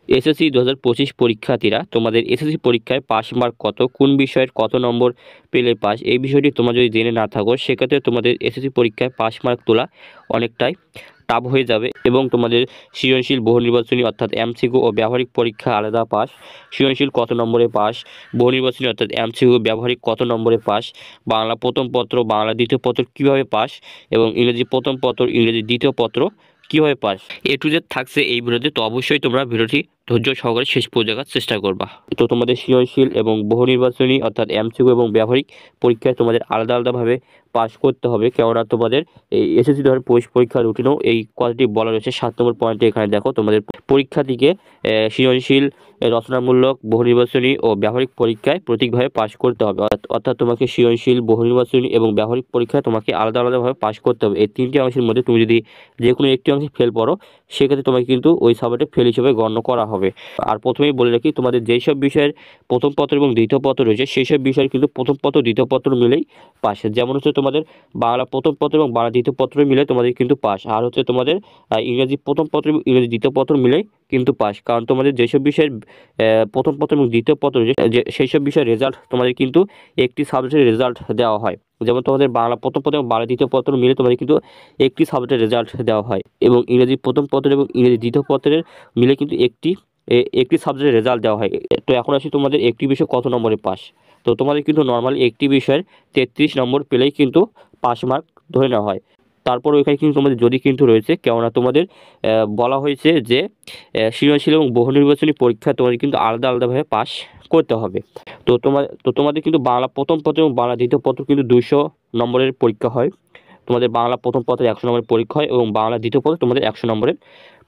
SSC 2025 পরীক্ষার্থীরা তোমাদের SSC পরীক্ষায় পাস মার্ক কত, কোন বিষয়ের কত নম্বর পেলে পাস, এই বিষয়টি তোমরা যদি জেনে না থাকো সেক্ষেত্রে তোমাদের এসএসসি পরীক্ষায় পাস মার্ক তোলা অনেকটাই টাফ হয়ে যাবে এবং তোমাদের সৃজনশীল, বহু নির্বাচনী অর্থাৎ এমসিকিউ ও ব্যবহারিক পরীক্ষা আলাদা পাস, সৃজনশীল কত নম্বরে পাস, বহু নির্বাচনী অর্থাৎ এমসিকিউ, ব্যবহারিক কত নম্বরে পাস, বাংলা প্রথম পত্র, বাংলা দ্বিতীয় পত্র কীভাবে পাস এবং ইংরেজি প্রথম পত্র, ইংরেজি দ্বিতীয় পত্র কীভাবে পাস, এ টু জেড থাকছে এই ভিডিওতে। তো অবশ্যই তোমরা ভিডিওটি ধৈর্য সহকারে শেষ পর্যন্ত দেখার চেষ্টা করবা। তো তোমাদের সৃজনশীল এবং বহু নির্বাচনী অর্থাৎ এমসিকিউ এবং ব্যবহারিক পরীক্ষায় তোমাদের আলাদা আলাদাভাবে পাস করতে হবে, কেননা তোমাদের এই এসএসসি 2025 পরীক্ষার রুটিনেও এই কথাটি বলা রয়েছে। 7 নম্বর পয়েন্টে এখানে দেখো, তোমাদের পরীক্ষার্থীকে সৃজনশীল, রচনামূলক, বহু নির্বাচনী ও ব্যবহারিক পরীক্ষায় প্রতীকভাবে পাস করতে হবে। অর্থাৎ তোমাকে সৃজনশীল, বহু নির্বাচনী এবং ব্যবহারিক পরীক্ষায় তোমাকে আলাদা আলাদাভাবে পাস করতে হবে। এই তিনটি অংশের মধ্যে তুমি যদি যে কোনো একটি অংশে ফেল পড়ো সেক্ষেত্রে তোমাকে কিন্তু ওই সাবজেক্টে ফেল হিসেবে গণ্য করা হবে। আর প্রথমেই বলে রাখি, তোমাদের যেই সব বিষয়ের প্রথম পত্র এবং দ্বিতীয় পত্র রয়েছে সেই সব বিষয়ের কিন্তু প্রথম পত্র দ্বিতীয় পত্র মিলেই পাস। যেমন হচ্ছে তোমাদের বাংলা প্রথম পত্র এবং বাংলা দ্বিতীয় পত্র মিলে তোমাদের কিন্তু পাস। আর হচ্ছে তোমাদের ইংরেজি প্রথম পত্র এবং ইংরেজি দ্বিতীয় পত্র মিলেই কিন্তু পাস, কারণ তোমাদের যেসব বিষয়ের প্রথম পত্র এবং দ্বিতীয় পত্র রয়েছে সেই সব বিষয়ের রেজাল্ট তোমাদের কিন্তু একটি সাবজেক্টের রেজাল্ট দেওয়া হয়। যেমন তোমাদের বাংলা প্রথম পত্র এবং বাংলা দ্বিতীয় পত্র মিলে তোমাদের কিন্তু একটি সাবজেক্টের রেজাল্ট দেওয়া হয় এবং ইংরেজি প্রথম পত্র এবং ইংরেজি দ্বিতীয় পত্রের মিলে কিন্তু একটি সাবজেক্টের রেজাল্ট দেওয়া হয়। তো এখন আসি তোমাদের একটি বিষয় কত নম্বরে পাস। তো তোমাদের কিন্তু নর্মালি একটি বিষয়ের 33 নম্বর পেলেই কিন্তু পাস মার্ক ধরে নেওয়া হয়। তারপর ওইখানে কিন্তু তোমাদের যদি কিন্তু রয়েছে, কেননা তোমাদের বলা হয়েছে যে সৃজনশীল এবং বহু নির্বাচনী পরীক্ষা তোমাদের কিন্তু আলাদা আলাদাভাবে পাস করতে হবে। তোমাদের কিন্তু বাংলা প্রথম পত্র এবং বাংলা দ্বিতীয় পত্র কিন্তু 200 নম্বরের পরীক্ষা হয়। তোমাদের বাংলা প্রথম পত্রে 100 নম্বরের পরীক্ষা হয় এবং বাংলা দ্বিতীয় পত্রে তোমাদের 100 নম্বরের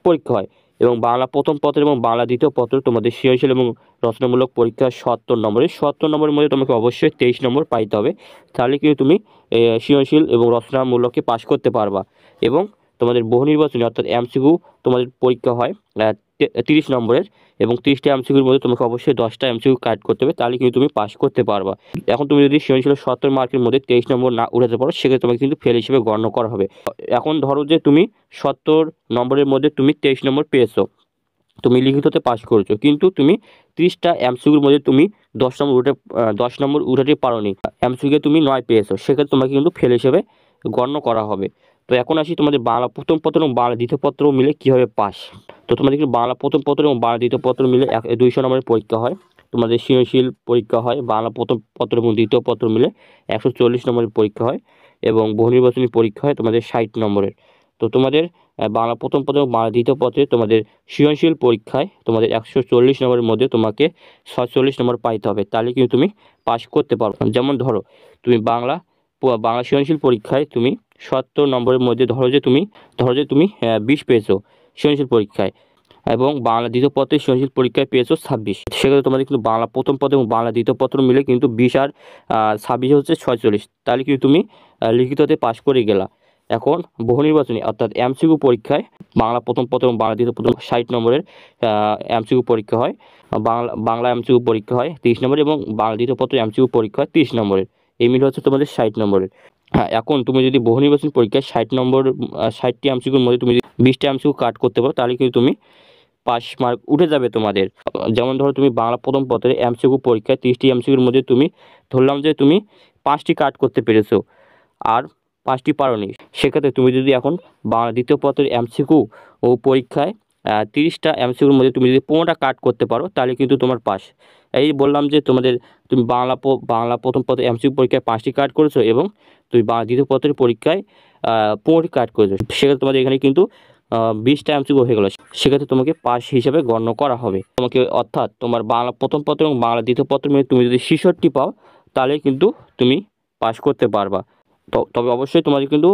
পরীক্ষা হয়। এবং বাংলা প্রথম পত্র এবং বাংলা দ্বিতীয় পত্র তোমাদের সৃজনশীল এবং রচনামূলক পরীক্ষা 70 নম্বরের মধ্যে তোমাকে অবশ্যই 23 নম্বর পাইতে হবে, তাহলে কিন্তু তুমি সৃজনশীল এবং রচনামূলককে পাস করতে পারবা। এবং তোমাদের বহু নির্বাচনী অর্থাৎ এমসিকিউ তোমাদের পরীক্ষা হয় 30 নম্বরের এবং 30টা এমসিকিউর মধ্যে তোমাকে অবশ্যই 10টা এমসিকিউ কাট করতে হবে, তাহলে কিন্তু তুমি পাস করতে পারবা। এখন তুমি যদি সৃজনশীল 70 মার্কের মধ্যে 23 নম্বর না উঠাতে পারো সেক্ষেত্রে তোমাকে কিন্তু ফেল হিসেবে গণ্য করা হবে। এখন ধরো যে তুমি 70 নম্বরের মধ্যে তুমি 23 নম্বর পেয়েছো, তুমি লিখিততে পাস করেছো, কিন্তু তুমি 30টা এমসিকিউর মধ্যে তুমি 10 নম্বর উঠাতে পারোনি, এমসিকিউ তুমি 9 পেয়েছো, সেক্ষেত্রে তোমাকে কিন্তু ফেল হিসেবে গণ্য করা হবে। তো এখন আসি তোমাদের বাংলা প্রথম পত্র এবং বাংলা দ্বিতীয় পত্র মিলে কীভাবে পাস। তো তোমাদের কিন্তু বাংলা প্রথম পত্র এবং বাংলা দ্বিতীয় পত্র মিলে 200 নম্বরের পরীক্ষা হয়। তোমাদের সৃজনশীল পরীক্ষা হয় বাংলা প্রথম পত্র এবং দ্বিতীয় পত্র মিলে 140 নম্বরের পরীক্ষা হয় এবং বহু নির্বাচনী পরীক্ষা হয় তোমাদের 60 নম্বরের। তো তোমাদের বাংলা প্রথম পত্র এবং বাংলা দ্বিতীয় পত্রে তোমাদের সৃজনশীল পরীক্ষায় তোমাদের 140 নম্বরের মধ্যে তোমাকে 47 নম্বর পাইতে হবে, তাহলে কিন্তু তুমি পাস করতে পারবে। যেমন ধরো তুমি বাংলা সৃজনশীল পরীক্ষায় তুমি 70 নম্বরের মধ্যে ধরো যে তুমি 20 পেয়েছো সৃজনশীল পরীক্ষায় এবং বাংলা দ্বিতীয় পত্রে সৃজনশীল পরীক্ষায় পেয়েছো 26, সেক্ষেত্রে তোমাদের কিন্তু বাংলা প্রথম পত্র এবং বাংলা দ্বিতীয় পত্র মিলে কিন্তু 20 আর 26 হচ্ছে 46, তাহলে কিন্তু তুমি লিখিততে পাস করে গেলা। এখন বহু নির্বাচনী অর্থাৎ এমসিকিউ পরীক্ষায় বাংলা প্রথম পত্র এবং বাংলা দ্বিতীয় পত্র 60 নম্বরের এমসিকিউ পরীক্ষা হয়, বাংলা এমসিকিউ পরীক্ষা হয় 30 নম্বরের এবং বাংলা দ্বিতীয় পত্র এমসিকিউ পরীক্ষা হয় 30 নম্বরের, এই মিলে হচ্ছে তোমাদের 60 নম্বরের। হ্যাঁ, এখন তুমি যদি বহু নির্বাচনী পরীক্ষায় 60টি এমসিকিউর মধ্যে তুমি যদি 20টা এমসিকিউ কাট করতে পারো তাহলে কিন্তু তুমি পাস মার্ক উঠে যাবে তোমাদের। যেমন ধরো তুমি বাংলা প্রথম পত্রে এমসিকিউ পরীক্ষায় 30টি এমসিকিউর মধ্যে তুমি ধরলাম যে তুমি 5টি কাট করতে পেরেছো আর 5টি পারোনি, সেক্ষেত্রে তুমি যদি এখন বাংলা দ্বিতীয় পত্রের এমসিকিউ ও পরীক্ষায় 30টা এমসিকিউর মধ্যে তুমি যদি 15টা কাট করতে পারো তাহলে কিন্তু তোমার পাস। এই বললাম যে তুমি বাংলা প্রথম পত্রের এমসিকিউ পরীক্ষায় 5টি কাট করেছো এবং তুমি বাংলা দ্বিতীয় পত্রের পরীক্ষায় 15টি কাট করেছো, সেক্ষেত্রে তোমাদের এখানে কিন্তু 20টা এমসিকিউ হয়ে গেলো, সেক্ষেত্রে তোমাকে পাস হিসেবে গণ্য করা হবে। তোমাকে অর্থাৎ তোমার বাংলা প্রথম পত্র এবং বাংলা দ্বিতীয় পত্র মিলে তুমি যদি 66 পাও তাহলে কিন্তু তুমি পাস করতে পারবা। তবে অবশ্যই তোমাদের কিন্তু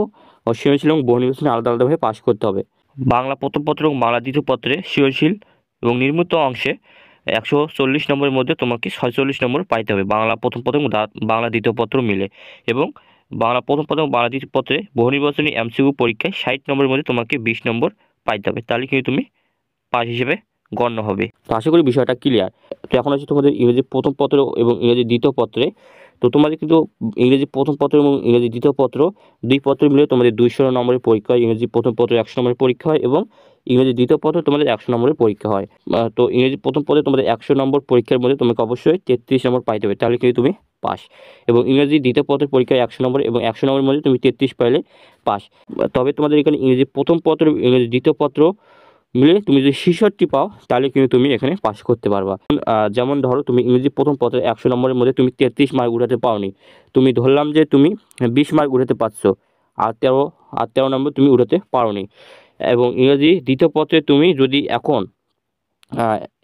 সৃজনশীল এবং বহু নির্বাচনী আলাদা আলাদাভাবে পাস করতে হবে। বাংলা প্রথম পত্র এবং বাংলা দ্বিতীয় পত্রে সৃজনশীল এবং নির্মিত অংশে 140 নম্বরের মধ্যে তোমাকে 46 নম্বর পাইতে হবে বাংলা প্রথম পত্র এবং বাংলা দ্বিতীয় পত্র মিলে, এবং বাংলা প্রথম পত্র এবং বাংলা দ্বিতীয় পত্রে বহু নির্বাচনী এমসিকিউ পরীক্ষায় 60 নম্বরের মধ্যে তোমাকে 20 নম্বর পাইতে হবে, তাহলে কিন্তু তুমি পাস হিসেবে গণ্য হবে। তো আশা করি বিষয়টা ক্লিয়ার। তো এখন আছে তোমাদের ইংরেজি প্রথম পত্র এবং ইংরেজি দ্বিতীয় পত্রে তো তোমাদের কিন্তু ইংরেজি প্রথম পত্র এবং ইংরেজি দ্বিতীয় পত্র দুই পত্র মিলে তোমাদের 200 নম্বরের পরীক্ষা হয়। ইংরেজি প্রথম পত্র 100 নম্বরের পরীক্ষা হয় এবং ইংরেজি দ্বিতীয় পত্র তোমাদের 100 নম্বরের পরীক্ষা হয়। তো ইংরেজি প্রথম পত্রে তোমাদের 100 নম্বর পরীক্ষার মধ্যে তোমাকে অবশ্যই 33 নম্বর পাইতে হবে, তাহলে কিন্তু তুমি পাস। এবং ইংরেজি দ্বিতীয় পত্রের পরীক্ষায় 100 নম্বর এবং 100 নম্বরের মধ্যে তুমি 33 পাইলে পাস। তবে তোমাদের এখানে ইংরেজি প্রথম পত্র ইংরেজি দ্বিতীয় পত্র মিলে তুমি যদি 66 পাও তাহলে কিন্তু তুমি এখানে পাস করতে পারবা। যেমন ধরো তুমি ইংরেজি প্রথম পত্রে 100 নম্বরের মধ্যে তুমি 33 মার্ক উঠাতে পাওনি, তুমি ধরলাম যে তুমি 20 মার্ক উঠাতে পারছো, আর তেরো নম্বর তুমি উঠাতে পারোনি। এবং ইংরেজি দ্বিতীয় পত্রে তুমি যদি এখন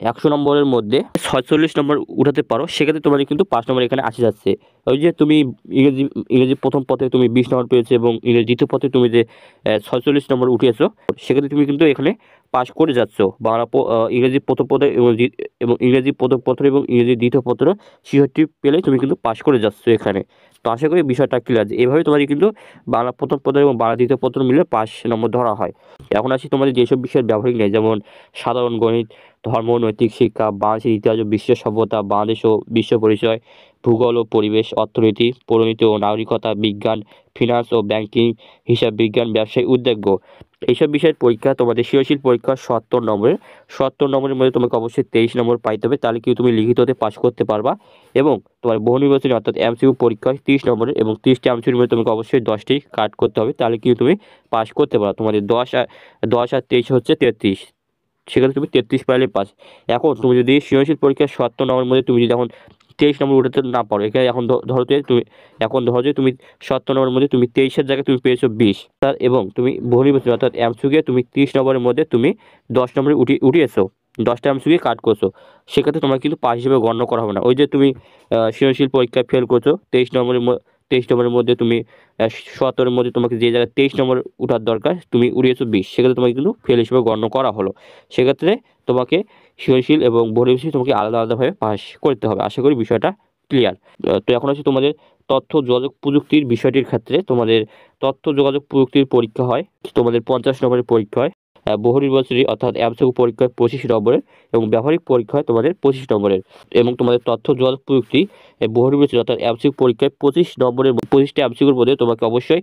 100 নম্বরের মধ্যে 46 নম্বর উঠাতে পারো, সেক্ষেত্রে তোমার কিন্তু 5 নম্বর এখানে আসে যাচ্ছে। ওই যে তুমি ইংরেজি ইংরেজি প্রথম পত্রে তুমি 20 নম্বর পেয়েছো এবং ইংরেজি দ্বিতীয় পত্রে তুমি যে 46 নম্বর উঠিয়েছো, সেক্ষেত্রে তুমি কিন্তু এখানে পাস করে যাচ্ছ। ইংরেজি প্রথম পত্র এবং ইংরেজি প্রথম পত্র এবং ইংরেজি দ্বিতীয় পত্র 66 পেলে তুমি কিন্তু পাস করে যাচ্ছ এখানে। তো আশা করি বিষয়টা ক্লিয়ার, যে এভাবে তোমাদের কিন্তু বাংলা প্রথম পত্র এবং বাংলা দ্বিতীয় পত্র মিলে 5 নম্বর ধরা হয়। এখন আসি তোমাদের যেসব বিষয়ের ব্যবহারিক নেই, যেমন সাধারণ গণিত, ধর্ম, নৈতিক শিক্ষা, বাংলাদেশের ইতিহাস ও বিশ্ব সভ্যতা, বাংলাদেশ ও বিশ্ব পরিচয়, ভূগোল ও পরিবেশ, অর্থনীতি, পরিণতি ও নাগরিকতা, বিজ্ঞান, ফিনান্স ও ব্যাংকিং, হিসাব বিজ্ঞান, ব্যবসায় উদ্যোগ, এইসব বিষয়ের পরীক্ষা তোমাদের সৃজনশীল পরীক্ষা 70 নম্বরের মধ্যে তোমাকে অবশ্যই 23 নম্বর পাইতে হবে, তাহলে কি তুমি লিখিততে পাস করতে পারবা। এবং তোমার বহু নির্বাচনী অর্থাৎ এমসিকিউ পরীক্ষা 30 নম্বরের এবং 30টি এমসিকিউর মধ্যে তোমাকে অবশ্যই 10টি কাট করতে হবে, তাহলে কি তুমি পাস করতে পারো। তোমাদের 10 আর 23 হচ্ছে 33, সেখানে তুমি 33 পাইলে পাস। এখন তুমি যদি সৃজনশীল পরীক্ষায় 70 নম্বরের মধ্যে তুমি যদি এখন 23 নম্বর উঠাতে না পারো, এখানে এখন ধরো যে তুমি 70 নম্বরের মধ্যে তুমি 23-এর জায়গায় তুমি পেয়েছো 20, এবং তুমি বহু নির্বাচনী অর্থাৎ এমসিকিউ তুমি 30 নম্বরের মধ্যে তুমি 10 নম্বরে উঠিয়েছো, 10টা এমসিকিউ কাট করছো, সেক্ষেত্রে তোমার কিন্তু পাস হিসেবে গণ্য করা হবে না। ওই যে তুমি সৃজনশীল পরীক্ষায় ফেল করছো 23 নম্বরের মধ্যে তুমি 70-এর মধ্যে তোমাকে যে জায়গায় 23 নম্বর উঠার দরকার তুমি উড়িয়েছো 20, সেক্ষেত্রে তোমাকে কিন্তু ফেল হিসেবে গণ্য করা হলো। সেক্ষেত্রে তোমাকে সৃজনশীল এবং বহু তোমাকে আলাদা আলাদাভাবে পাস করতে হবে। আশা করি বিষয়টা ক্লিয়ার। তো এখন হচ্ছে তোমাদের তথ্য যোগাযোগ প্রযুক্তির বিষয়টির ক্ষেত্রে তোমাদের তথ্য যোগাযোগ প্রযুক্তির পরীক্ষা হয়, তোমাদের 50 নম্বরের পরীক্ষা হয়। বহু নির্বাচনী অর্থাৎ এমসিকিউ পরীক্ষায় 25 নম্বরের এবং ব্যবহারিক পরীক্ষা হয় তোমাদের 25 নম্বরের। এবং তোমাদের তথ্য যোগাযোগ প্রযুক্তি বহু নির্বাচনী অর্থাৎ এমসিকিউ পরীক্ষায় 25 নম্বরের 25টা এমসিকিউর মধ্যে তোমাকে অবশ্যই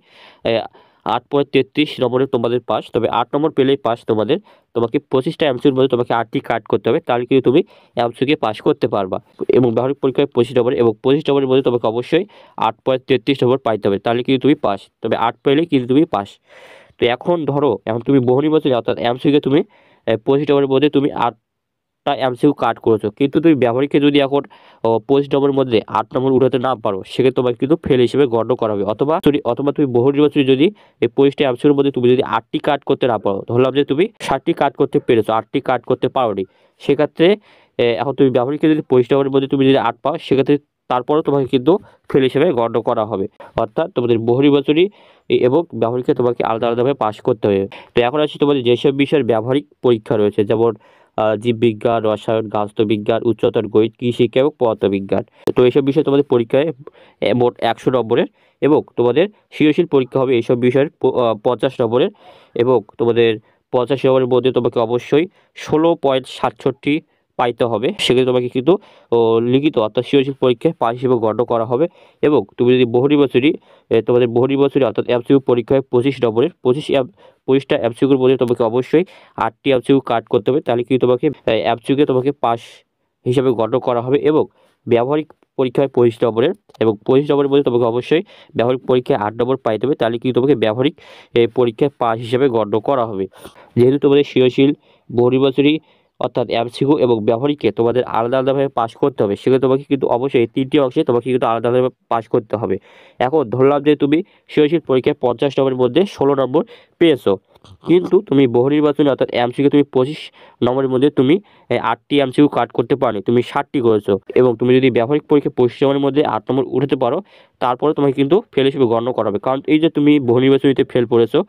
8.33 নম্বরে তোমাদের পাস। তবে 8 নম্বর পেলেই পাস, তোমাকে 25টা এমসিকিউর মধ্যে তোমাকে 8টি কাট করতে হবে, তাহলে কিন্তু তুমি এমসিকিউ পাস করতে পারবা। এবং ব্যবহারিক পরীক্ষায় 25 নম্বর এবং 25 নম্বরের মধ্যে তোমাকে অবশ্যই 8.33 নম্বর পাইতে হবে, তাহলে কিন্তু তুমি পাস। তবে 8 পেলেই কিন্তু তুমি পাস। তো এখন তুমি বহু নির্বাচনী অর্থাৎ এমসিকিউ তুমি 25 নম্বরের মধ্যে তুমি 8টা এমসিকিউ কাট করেছো, কিন্তু তুমি ব্যবহারিককে যদি এখন 25 নম্বরের মধ্যে 8 নম্বর উঠাতে না পারো, সেক্ষেত্রে তোমাকে কিন্তু ফেল হিসেবে গণ্য করা হবে। অথবা তুমি বহু নির্বাচনী যদি এই 25টা এমসিকিউর মধ্যে তুমি যদি 8টি কাট করতে না পারো, ধরলাম যে তুমি 60টি কাট করতে পেরেছো, 8টি কাট করতে পারোনি, সেক্ষেত্রে এখন তুমি ব্যবহারিককে যদি 25 নম্বরের মধ্যে তুমি যদি 8 পাও, সেক্ষেত্রে তারপরেও তোমাকে কিন্তু ফেল হিসেবে গণ্য করা হবে। অর্থাৎ তোমাদের বহু নির্বাচনী এবং ব্যবহারিককে তোমাকে আলাদা আলাদাভাবে পাস করতে হবে। তো এখন আসছি তোমাদের যেসব বিষয়ের ব্যবহারিক পরীক্ষা রয়েছে, যেমন জীববিজ্ঞান, রসায়ন, গাছবিজ্ঞান, উচ্চতর গণিত, কৃষিশিক্ষা এবং পদার্থবিজ্ঞান। তো এইসব বিষয় তোমাদের পরীক্ষায় মোট 100 নম্বরের। এবং তোমাদের সৃজনশীল পরীক্ষা হবে এইসব বিষয়ের 50 নম্বরের। এবং তোমাদের 50 নম্বরের মধ্যে তোমাকে অবশ্যই 16.67 পাইতে হবে, সেক্ষেত্রে তোমাকে কিন্তু লিখিত অর্থাৎ সৃজনশীল পরীক্ষায় পাস হিসেবে গণ্য করা হবে। এবং তুমি যদি তোমাদের বহু নির্বাচনী অর্থাৎ এমসিকিউ পরীক্ষায় 25 নম্বরের 25টা এমসিকিউর মধ্যে তোমাকে অবশ্যই 8টি এমসিকিউ কাট করতে হবে, তাহলে কিন্তু এমসিকিউ তোমাকে পাস হিসাবে গণ্য করা হবে। এবং ব্যবহারিক পরীক্ষায় 25 নম্বরের এবং 25 নম্বরের মধ্যে তোমাকে অবশ্যই ব্যবহারিক পরীক্ষায় 8 নম্বর পাইতে হবে, তাহলে কিন্তু তোমাকে ব্যবহারিক পরীক্ষায় পাস হিসাবে গণ্য করা হবে। যেহেতু তোমাদের সৃজনশীল, বহু নির্বাচনী অর্থাৎ এমসিকিউ এবং ব্যবহারিককে তোমাদের আলাদা আলাদাভাবে পাস করতে হবে, সেক্ষেত্রে তোমাকে কিন্তু অবশ্যই এই 3টি অংশে তোমাকে কিন্তু আলাদা আলাদাভাবে পাস করতে হবে। এখন ধরলাম যে তুমি সৃজনশীল পরীক্ষায় 50 নম্বরের মধ্যে 16 নম্বর পেয়েছো, কিন্তু তুমি বহু নির্বাচনী অর্থাৎ এমসিকিউ তুমি 25 নম্বরের মধ্যে তুমি 8টি এমসিকিউ কাট করতে পারোনি, তুমি 60টি করেছো। এবং তুমি যদি ব্যবহারিক পরীক্ষায় 25 নম্বরের মধ্যে 8 নম্বর উঠাতে পারো, তারপরে তোমাকে কিন্তু ফেল হিসেবে গণ্য করা হবে। কারণ এই যে তুমি বহু নির্বাচনীতে ফেল করেছো,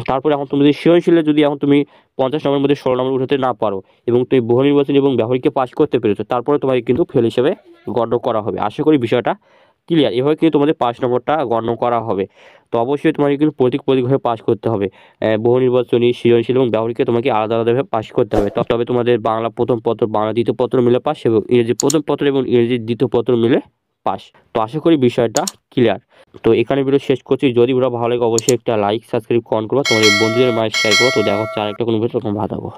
তারপরে এখন তুমি যদি সৃজনশীলে যদি এখন তুমি 50 নম্বরের মধ্যে 16 নম্বর উঠাতে না পারো এবং তুমি বহু নির্বাচনী এবং ব্যবহারিককে পাস করতে পেরেছো, তারপরে তোমাকে কিন্তু ফেল হিসেবে গণ্য করা হবে। আশা করি বিষয়টা ক্লিয়ার। এভাবে কিন্তু তোমাদের 5 নম্বরটা গণ্য করা হবে। তো অবশ্যই তোমাকে কিন্তু প্রতীকভাবে পাস করতে হবে। বহু নির্বাচনী, সৃজনশীল এবং ব্যবহারিককে তোমাকে আলাদা আলাদাভাবে পাস করতে হবে, তবে তোমাদের বাংলা প্রথম পত্র, বাংলা দ্বিতীয় পত্র মিলে পাস এবং ইংরেজি প্রথম পত্র এবং ইংরেজি দ্বিতীয় পত্র মিলে পাস। তো আশা করি বিষয়টা ক্লিয়ার। তো এখানে ভিডিও শেষ করছি। যদি ভিডিও ভালো লাগে অবশ্যই একটা লাইক সাবস্ক্রাইব কমেন্ট করবা, তোমাদের বন্ধুদের মাঝে শেয়ার করো। তো দেখা হচ্ছে আরেকটা কোনো ভিডিও, তখন ভালো থাকো।